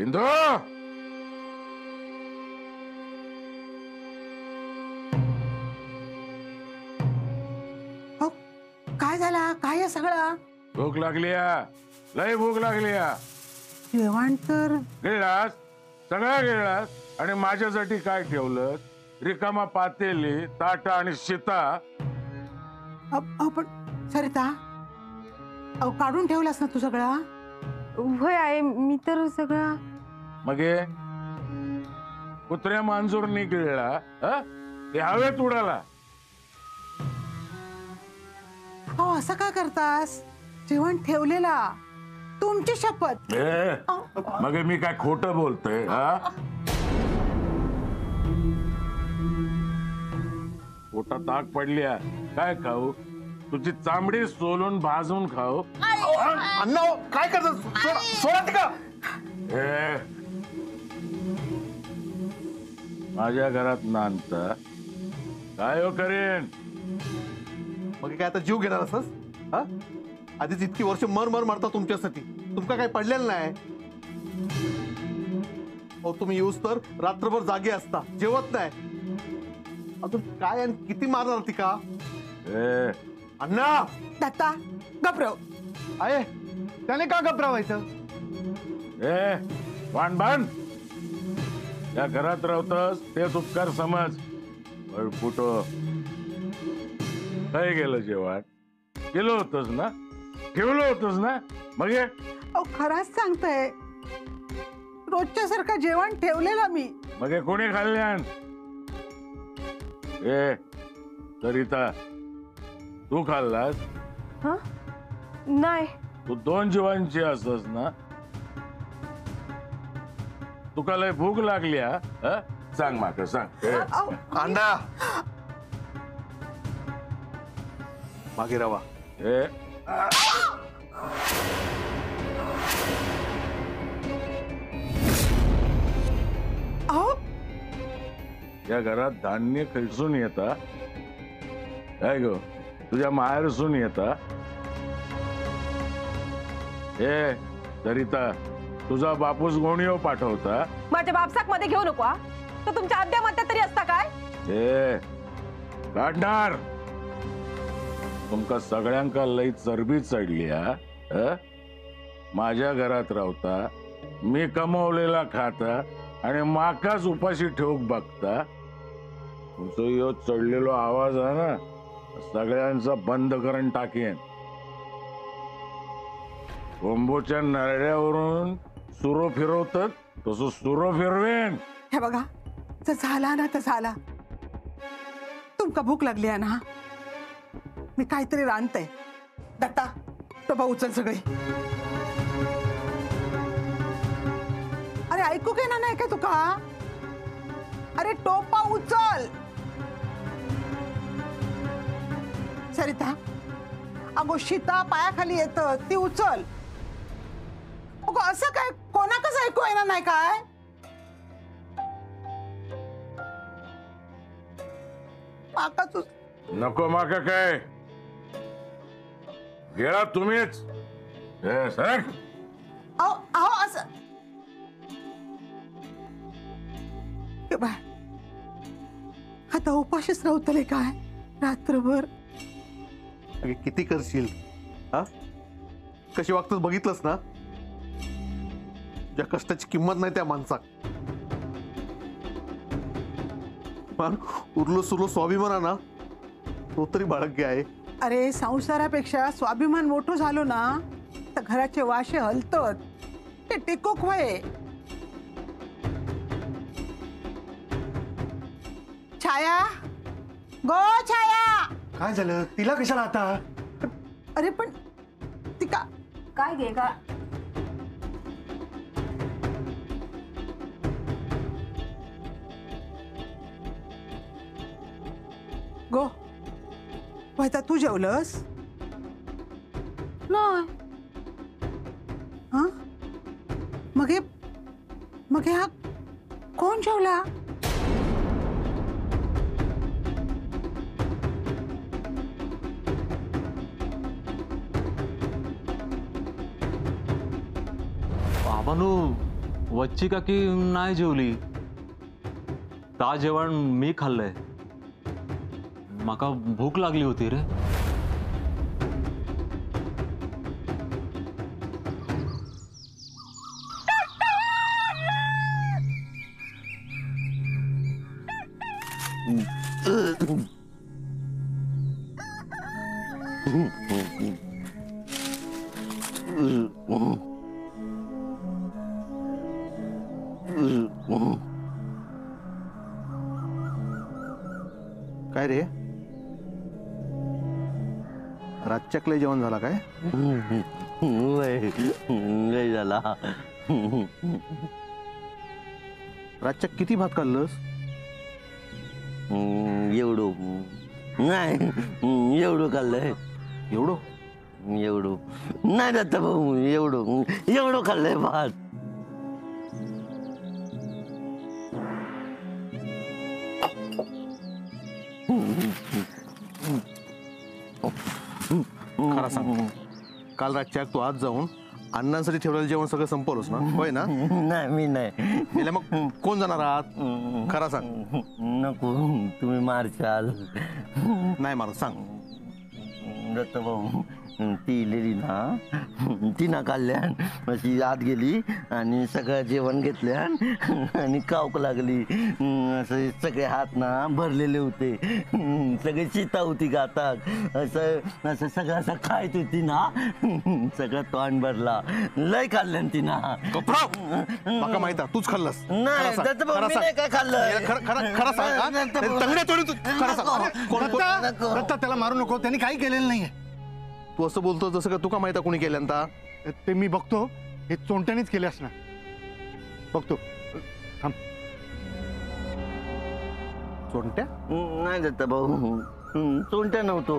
इंदू काय झाला? काय आहे सगळं? भूक लागली लय भूक लागली जेवण तर गिळलास सगळं गिळलास आणि माझ्यासाठी काय ठेवलं? रिकामा पातेली ताटा आणि शिता. पण सरिता काढून ठेवलास ना तू सगळा? होय आहे, मी तर सगळा. मग कुत्र्या मांजूर गिळला ते हवेत उडाला. असं काय करतास? जेवण ठेवलेला, तुमची शपथ. मग मी काय खोटं बोलतोय? पोटात ताक पडल्या काय खाऊ? तुझी चामडी सोलून भाजून खाऊ? अण्णा काय करतात? सोडा का? माझ्या घरात नांदता काय करेन? मग काय आता जीव घेणार असस? आधीच इतकी वर्ष मर मारता तुमच्यासाठी. तुमका काय पडलेलं नाही? तुम्ही येऊस तर रात्रभर जागे असता, जेवत नाही. अजून काय आणि किती मारणार ती का? अण्णा दत्ता गप्रव. आहे त्याने का घबरावायचं? वाणबाण या घरात राहतस तेच उपकार समज. कुठं काय गेलं जेवण? केलं होतस ना, ठेवलं होतस ना? मग खराच सांगतोय, रोजच्या सारखं जेवण ठेवलेलं मी. मग कोणी खाल्ल्यान? सरिता तू खाल्लास? नाही. तू 2 जीवांची असस ना? तुका लय भूक लागली सांग माका सांग. अण्णा मागे रावा. या घरात धान्य खैसून येता काय ग? तुझ्या माहेरसून येता? सरिता तुझा बापूस गोणीव पाठवता? माझ्या बापसाक मध्ये घेऊ नको. तर तुमच्या अद्यामध्ये तरी असता काय? काढणार. तुमका सगळ्यांका लई चरबी चढली. माझ्या घरात राहता, मी कमवलेला खाता आणि माकाच उपाशी ठेवूक बघता. तुमचा यो चढलेलो आवाज आहे ना, सगळ्यांचा बंद करून टाकेन. कोंबूच्या नरड्यावरून सुरो फिरवतात तसं सुरो फिरवेन. हे बघा, जर झाला ना तर झाला. तुमका भूक लागली आहे ना, मी काहीतरी रांधते. दत्ता डबा उचल सगळे. अरे ऐकू घे ना, नाही काय तुका? अरे टोपा उचल. सरिता अगो शीता पायाखाली येत, ती उचल. अगो असं काय कोणाकच ऐकू येणार नाही काय? माकाच नको माका काय गेला तुम्हीच. सर अहो असं आता उपाशीच राहतले काय रात्रभर? किती करशील? कशी वागतोस बघितलंस ना? ज्या कष्टाची किंमत नाही त्या माणसाक. उरलो सुरलो स्वाभिमान ना, तो तरी बाळग्य आहे. अरे संसारापेक्षा स्वाभिमान मोठं झालो ना तर घराचे वाशे हलतात, ते टिकूक वय. छाया, गो छाया. काय झालं तिला? कशाला आता? अरे पण ती का काय घे का? गो वैता तू जेवलंस? नाही. हा मग हा कोण जेवला? बाबानू वच्ची काकी नाही जेवली. ता जेवण मी खाल्लंय. माका भूक लागली होती रे. काय रे, रातच्याकले जेवण झाला काय? लय झाला. रातच्या किती भात खाल्लंस? एवढं नाही, एवढं खाल्लंय. एवढं नाही दत्ता भाऊ, एवढं खाल्लंय भात. खरा सांग, काल रातच्या तू आज जाऊन अण्णांसाठी ठेवलेलं जेवण सगळं संपवलंस ना? होय ना? नाही मी नाही. गेल्या मग कोण जाणार आहात? खरा सांग. नको, तुम्ही मारशाल. नाही मारत, सांग. दत्ता भाऊ, ती इलेली ना, ती ना काढल्यान अशी आत गेली आणि सगळं जेवण घेतल्यान आणि कावक लागली. असे सगळे हात ना भरलेले होते, सगळे चिता होती गातात. असं सगळं असं खायत होती ना, सगळं तोंड भरला. लय खाल्ल्यान ती ना. माका माहित आहे, तूच खाल्लंस. नाही दत्ता भाऊ, मी नाही काय खाल्लं. खरं सांग. तंगड्या तोडी तू. खरं सांग. दत्ता, त्याला मारू नको, त्यांनी काही केलेलं नाहीये. तू असं बोलतो जसं का तुका माहित आहे कोणी केल्यानंता. ते मी बघतो, हे चोंट्यानेच केले असणार. बघतो, थांब. चोंट्या? नाही दत्ता भाऊ, चोंट्या नव्हतो,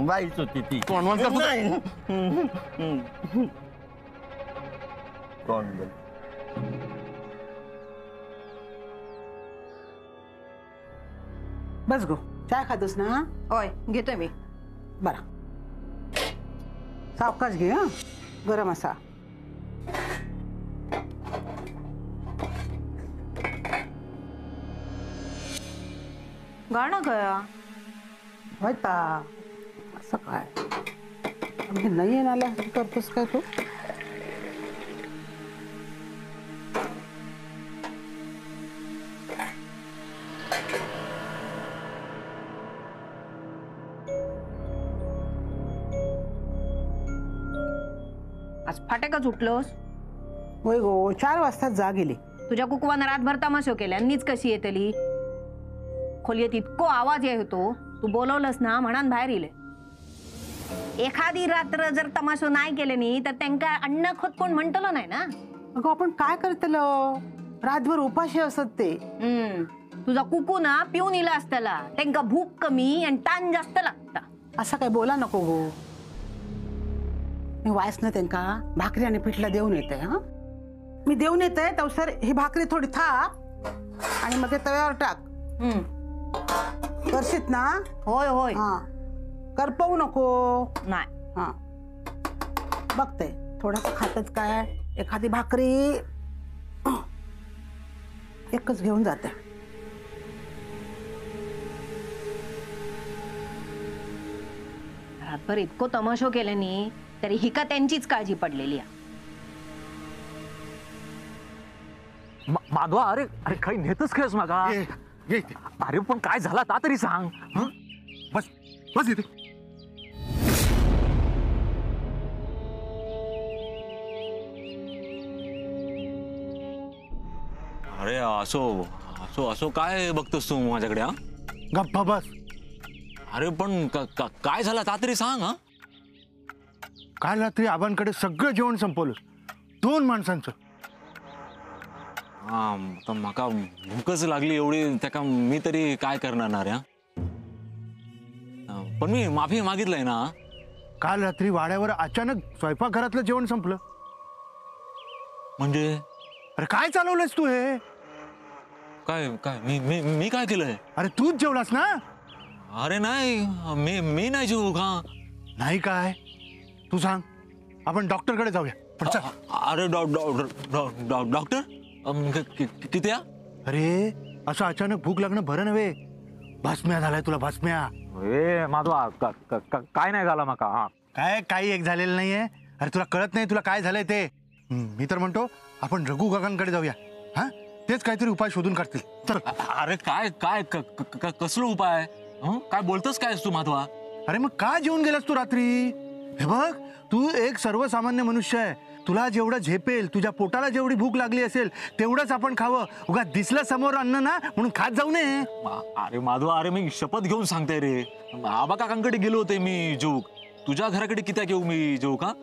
बाईच होती ती. तू अनवान करतो? नाही. कोण बोल? बस गो, चाय खातोस ना? होय घेतोय मी. बरा, सावकाश घे. हा, गरम असा. गाणं गया होय ता, असं काय अगदी नाही येणार करतोस काय तू? आज फाटे उठलोस? होय गो, 4 वाजता जा गेली. तुझ्या कुकवानं रातभर तमाशो केल्या, नीच कशी येतली? खोलीत इतको आवाज येत होतो, तू बोलवलंस ना म्हणान बाहेर इले. एखादी रात्र जर तमाशो नाही केले नी तर त्यांका अन्न खोत कोण म्हणतलो नाही ना. अगं आपण काय करतलो, रातभर उपाशी असत ते. तुझा कुकू ना पिऊन इला असताला, त्यांका भूक कमी आणि ताण जास्त लागता. असं काय बोला नको गो. मी वायस ना त्यांका भाकरी आणि पिठला देऊन येते. हा, मी देऊन येते तवसर ही भाकरी थोडी थाप आणि मग ते तव्यावर टाक. करशीत ना? होय होय. हा, करपवू नको. नाही. हा, बघते थोडस खातच काय, एखादी भाकरी एकच घेऊन जाते. रातभर इतको तमाशो केले नी तरी ही का त्यांचीच काळजी पडलेली आहे. माधवा, अरे अरे काही नेतच खेळस मागा. ये, अरे पण काय झाला ता तरी सांग. बस बस इथे. अरे असो असो असो काय बघतोस तू माझ्याकडे? हा, गप्पा बस. अरे पण काय झालं ता तरी सांग. हा, काल रात्री आबांकडे सगळं जेवण संपवलं, 2 माणसांचं. हा, तर माका भूकच लागली एवढी, त्याका मी तरी काय करणार ना रे. पण मी माफी मागितलंय ना. काल रात्री वाड्यावर अचानक स्वयंपाकघरातलं जेवण संपलं. म्हणजे अरे काय चालवलंयस तू हे? काय काय मी मी मी काय केलंय? अरे तूच जेवलास ना? अरे नाही, मी नाही जेवू का? नाही काय, तू सांग, आपण डॉक्टरकडे जाऊया. पण चल. अरे डॉक्टर किती या? अरे असं अचानक भूक लागणं बरं नव्हे. भास्म्या झालाय तुला, भास्म्या. ए माधवा काय नाही झाला माका. हा काय काही एक झालेलं नाहीये. अरे तुला कळत नाही तुला काय झालंय ते. मी तर म्हणतो आपण रघु काकांकडे जाऊया. हा तेच काहीतरी उपाय शोधून काढतील. चल. अरे काय काय कसलं उपाय? काय बोलतोस काय तू माधवा? अरे मग का जेवून गेलास तू रात्री? हे बघ तू एक सर्वसामान्य मनुष्य आहे. तुला जेवढं झेपेल, तुझ्या पोटाला जेवढी भूक लागली असेल तेवढंच आपण खावं. उगा दिसलं समोर अन्न ना म्हणून खात जाऊ नये. अरे माधवा, अरे मी शपथ घेऊन सांगते रे. आबा काकांकडे गेलो होते मी जेवूक. तुझ्या घराकडे किती घेऊ मी जेवू का?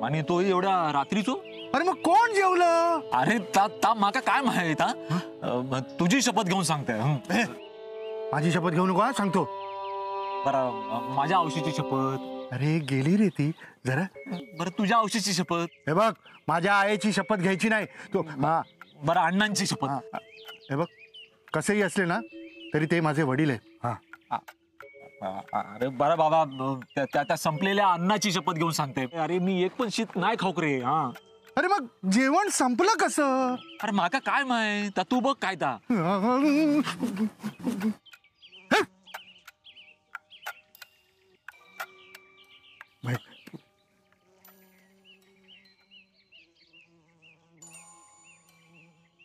आणि तोही एवढ्या रात्रीचो. अरे मग कोण जेवलं? अरे ता माका काय माहित. तुझी शपथ घेऊन सांगते. माझी शपथ घेऊ नको. सांगतो बरं, माझ्या औषधीची शपथ. अरे गेली रे ती जरा. बरं, तुझ्या औषधीची शपथ. हे बघ माझ्या आईची शपथ घ्यायची नाही. तो बरं, अण्णांची शपथ. हे बघ कसेही असले ना तरी ते माझे वडील आहे. हा अरे बरं बाबा, त्या संपलेल्या अन्नाची शपथ घेऊन सांगते. अरे मी एक पण शीत नाही खाऊक रे. हा अरे मग जेवण संपलं कसं? अरे माका काय माहित. तू बघ काय ता.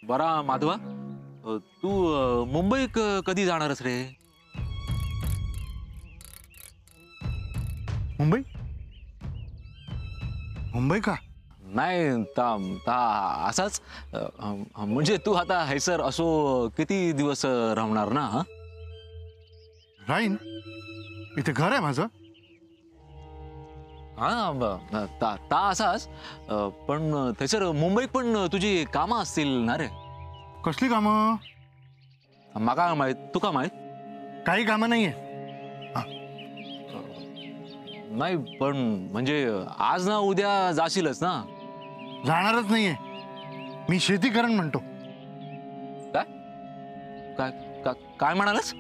बरा माधवा, तू मुंबई कधी जाणारच रे? मुंबई? मुंबई का? नाही ता असाच. म्हणजे तू आता हैसर असो किती दिवस राहणार ना? हा राहीन. इथे घर आहे माझं. हा ता असाच. पण थैसर मुंबईत पण तुझी कामं असतील ना रे? कसली कामं? माका माहित. तू का माहित? काही कामं नाहीये. नाही पण म्हणजे आज ना उद्या जाशीलच ना? जाणारच नाहीये. मी शेतीकरण म्हणतो. काय काय काय म्हणालास?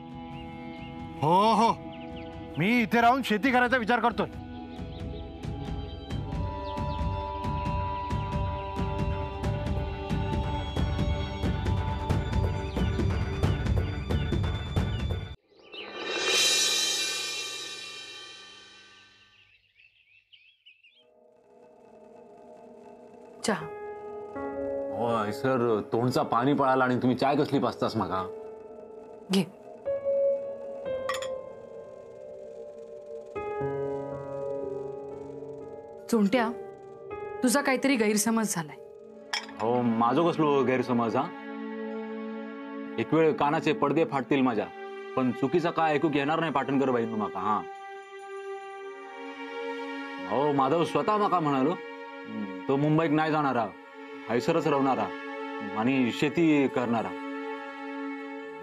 हो हो, मी इथे राहून शेती करायचा विचार करतोय. चहा. हो सर, तोंडचा पाणी पळाला आणि तुम्ही चाय कसली पाचतास मागा? घे. चोंट्या, तुझा काहीतरी गैरसमज झालाय. हो, माझं कसलो गैरसमज? हा एक वेळ कानाचे पडदे फाटतील माझ्या, पण चुकीचा काय ऐकू घेणार नाही पाटणकर बाई माका. हा हो, माधव स्वतः माका म्हणालो तो मुंबईत नाही जाणारा, हैसरच राहणारा आणि शेती करणारा.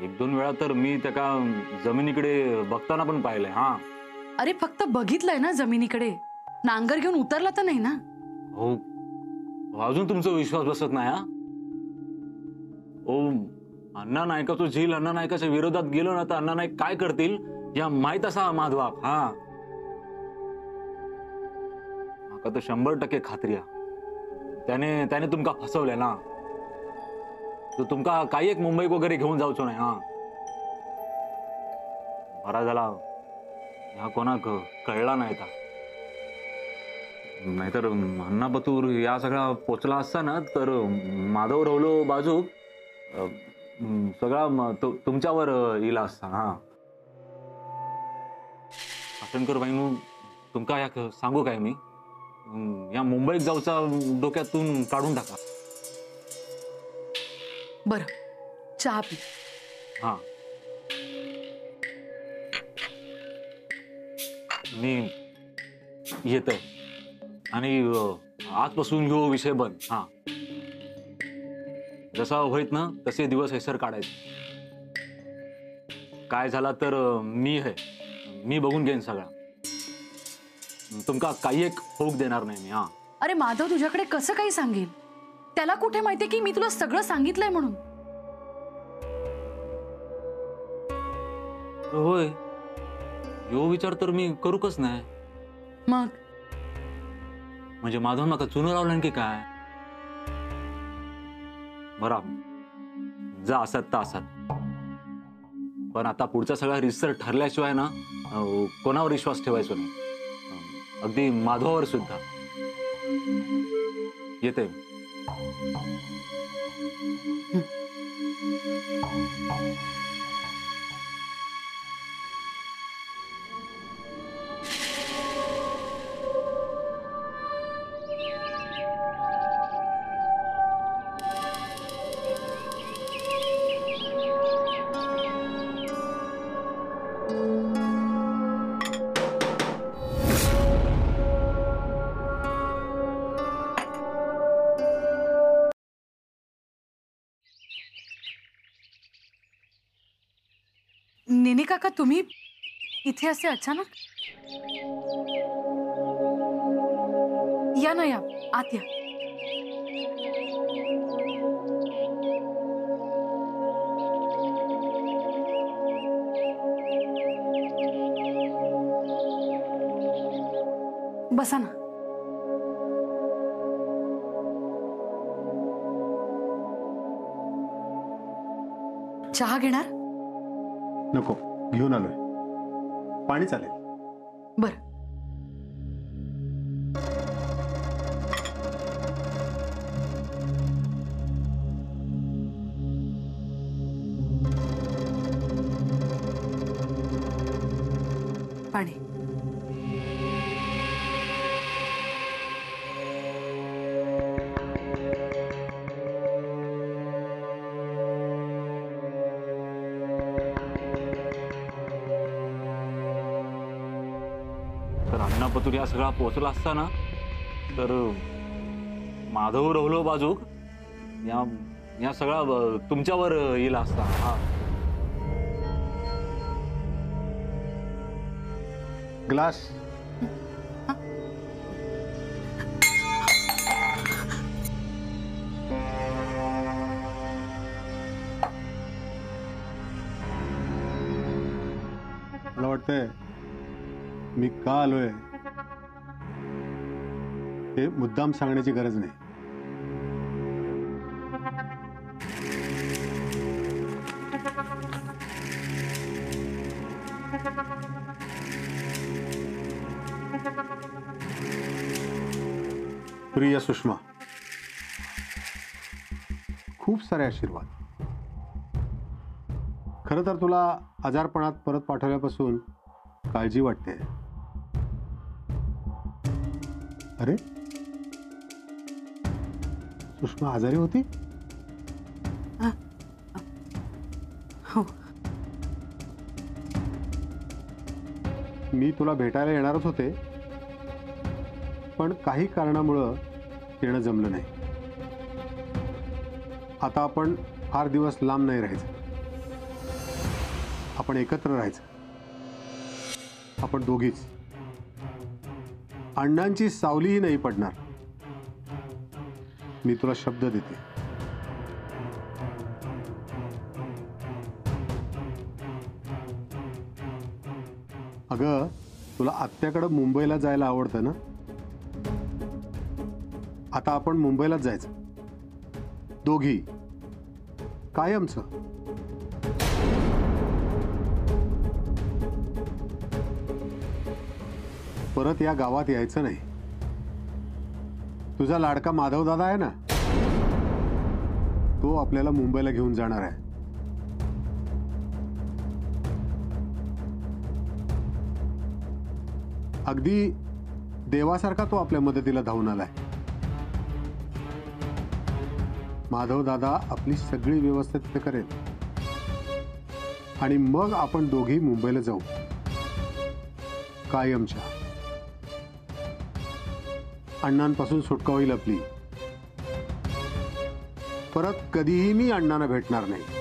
एक दोन वेळा तर मी त्याका जमिनीकडे बघताना पण पाहिलंय. हा अरे फक्त बघितलंय ना जमिनीकडे, नांगर घेऊन उतरला तर नाही ना? हो, अजून तुमचा विश्वास बसत नाही? हा ओ, अण्णा नायकाचं झील अण्णा नायकाच्या विरोधात गेलो ना तर अण्णा नाईक काय करतील या माहित असा माधवा. हा माका तर 100% खात्री आहे त्याने तुमका फसवलंय ना. तो तुमका काही एक मुंबई वगैरे घेऊन जाऊचो नाही. हा बरा झाला ह्या कोणाक कळला नाही का, नाहीतर अण्णा बतूर या सगळा पोचला असता ना तर माधव रवलो बाजू सगळा तुमच्यावर इला असता. हा पाटणकर बाईनू तुमका या सांगू काय मी, या मुंबईत जाऊचा डोक्यातून काढून टाका. बरं, चहा पी. हा मी येतोय आणि आजपासून ह्यो विषय बंद. हा जसा होईत ना तसे दिवस हैसर काढायचे. काय झाला तर मी बघून घेईन सगळा. तुमका काही एक होक देणार नाही मी. हा अरे माधव तुझ्याकडे कसं काही सांगेल? त्याला कुठे माहितीये की मी तुला सगळं सांगितलंय म्हणून? होय, यो विचार तर मी करूकच नाही. मग म्हणजे माधव नका चुनू लावलं की काय? बरा जा असत तर असत, पण आता पुढचा सगळा रिसर ठरल्याशिवाय ना कोणावर विश्वास ठेवायचो नाही, अगदी माधवावर सुद्धा. येते. नेने काका, तुम्ही इथे असे अचानक? या ना, या आत या. बसा ना. चहा घेणार? नको, घेऊन आलोय. पाणी चालेल. बर. पाणी. तर अण्णापतूर या सगळा पोहोचला असताना तर माधव रवलो बाजूक या सगळा तुमच्यावर येईल असता. हा, ग्लास. मला वाटतंय मी का आलोय हे मुद्दाम सांगण्याची गरज नाही. प्रिय सुषमा, खूप सारे आशीर्वाद. खरं तर तुला आजारपणात परत पाठवल्यापासून काळजी वाटते. अरे, सुषमा आजारी होती? हो. मी तुला भेटायला येणारच होते, पण काही कारणामुळं येणं जमलं नाही. आता आपण फार दिवस लांब नाही राहायचं, आपण एकत्र राहायचं. आपण दोघीच. अण्णांची सावलीही नाही पडणार. मी तुला शब्द देते. अगं, तुला आत्याकडे मुंबईला जायला आवडतं ना? आता आपण मुंबईलाच जायचं, दोघी, कायमचं. परत या गावात यायचं नाही. तुझा लाडका माधव दादा आहे ना, तो आपल्याला मुंबईला घेऊन जाणार आहे. अगदी देवासारखा तो आपल्या मदतीला धावून आलाय. माधव दादा आपली सगळी व्यवस्था तिथे करेल आणि मग आपण दोघी मुंबईला जाऊ, कायमच्या. अण्णांपासून सुटका होईल आपली. परत कधीही मी अण्णांना भेटणार नाही.